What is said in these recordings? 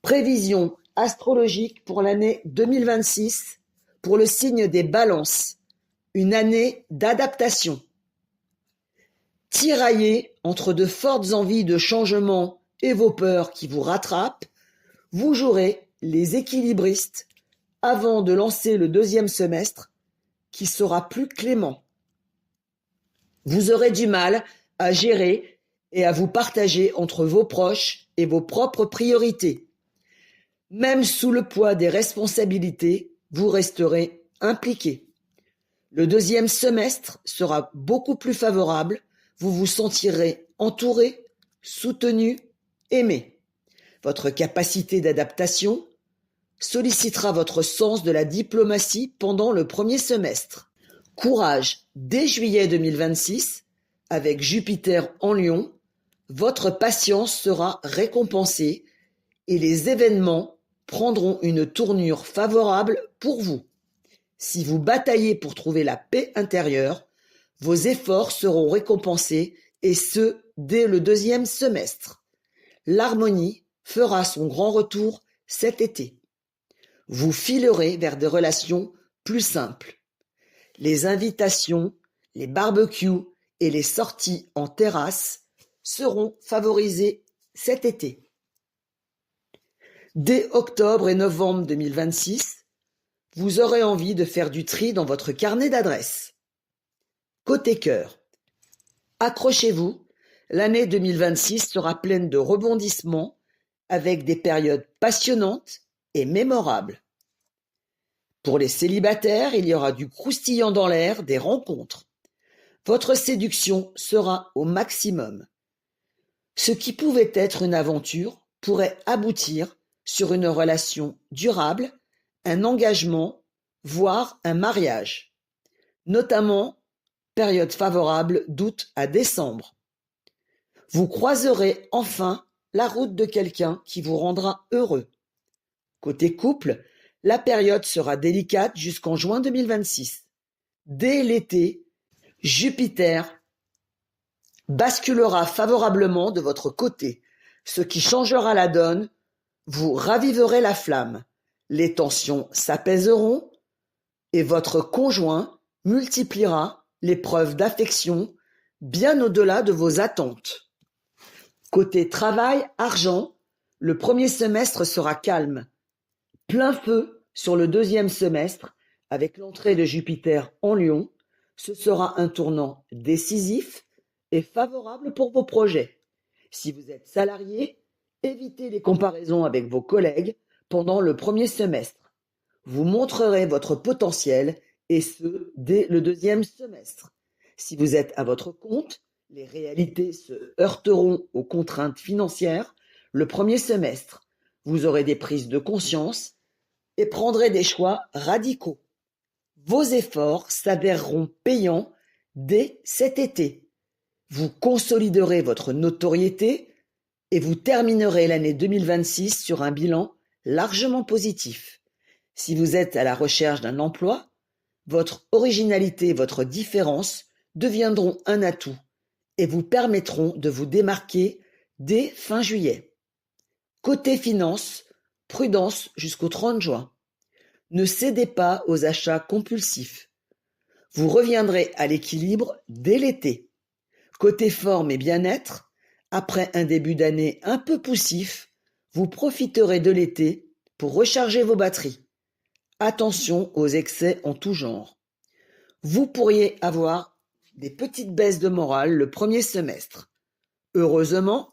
Prévision astrologique pour l'année 2026 pour le signe des Balances, une année d'adaptation. Tiraillé entre de fortes envies de changement et vos peurs qui vous rattrapent, vous jouerez les équilibristes avant de lancer le deuxième semestre qui sera plus clément. Vous aurez du mal à gérer et à vous partager entre vos proches et vos propres priorités. Même sous le poids des responsabilités, vous resterez impliqué. Le deuxième semestre sera beaucoup plus favorable, vous vous sentirez entouré, soutenu, aimé. Votre capacité d'adaptation sollicitera votre sens de la diplomatie pendant le premier semestre. Courage, dès juillet 2026, avec Jupiter en Lion, votre patience sera récompensée et les événements prendront une tournure favorable pour vous. Si vous bataillez pour trouver la paix intérieure, vos efforts seront récompensés et ce, dès le deuxième semestre. L'harmonie fera son grand retour cet été. Vous filerez vers des relations plus simples. Les invitations, les barbecues et les sorties en terrasse seront favorisées cet été. Dès octobre et novembre 2026, vous aurez envie de faire du tri dans votre carnet d'adresses. Côté cœur, accrochez-vous, l'année 2026 sera pleine de rebondissements avec des périodes passionnantes et mémorables. Pour les célibataires, il y aura du croustillant dans l'air, des rencontres. Votre séduction sera au maximum. Ce qui pouvait être une aventure pourrait aboutir sur une relation durable, un engagement, voire un mariage. Notamment, période favorable d'août à décembre. Vous croiserez enfin la route de quelqu'un qui vous rendra heureux. Côté couple, la période sera délicate jusqu'en juin 2026. Dès l'été, Jupiter basculera favorablement de votre côté, ce qui changera la donne. Vous raviverez la flamme, les tensions s'apaiseront et votre conjoint multipliera les preuves d'affection bien au-delà de vos attentes. Côté travail, argent, le premier semestre sera calme. Plein feu sur le deuxième semestre avec l'entrée de Jupiter en Lion. Ce sera un tournant décisif et favorable pour vos projets. Si vous êtes salarié, évitez les comparaisons avec vos collègues pendant le premier semestre. Vous montrerez votre potentiel et ce, dès le deuxième semestre. Si vous êtes à votre compte, les réalités se heurteront aux contraintes financières le premier semestre. Vous aurez des prises de conscience et prendrez des choix radicaux. Vos efforts s'avéreront payants dès cet été. Vous consoliderez votre notoriété et vous terminerez l'année 2026 sur un bilan largement positif. Si vous êtes à la recherche d'un emploi, votre originalité et votre différence deviendront un atout et vous permettront de vous démarquer dès fin juillet. Côté finances, prudence jusqu'au 30 juin. Ne cédez pas aux achats compulsifs. Vous reviendrez à l'équilibre dès l'été. Côté forme et bien-être, après un début d'année un peu poussif, vous profiterez de l'été pour recharger vos batteries. Attention aux excès en tout genre. Vous pourriez avoir des petites baisses de morale le premier semestre. Heureusement,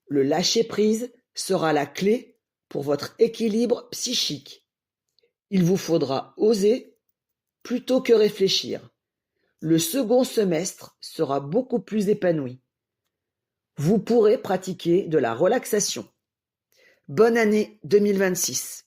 le lâcher-prise sera la clé pour votre équilibre psychique. Il vous faudra oser plutôt que réfléchir. Le second semestre sera beaucoup plus épanoui. Vous pourrez pratiquer de la relaxation. Bonne année 2026.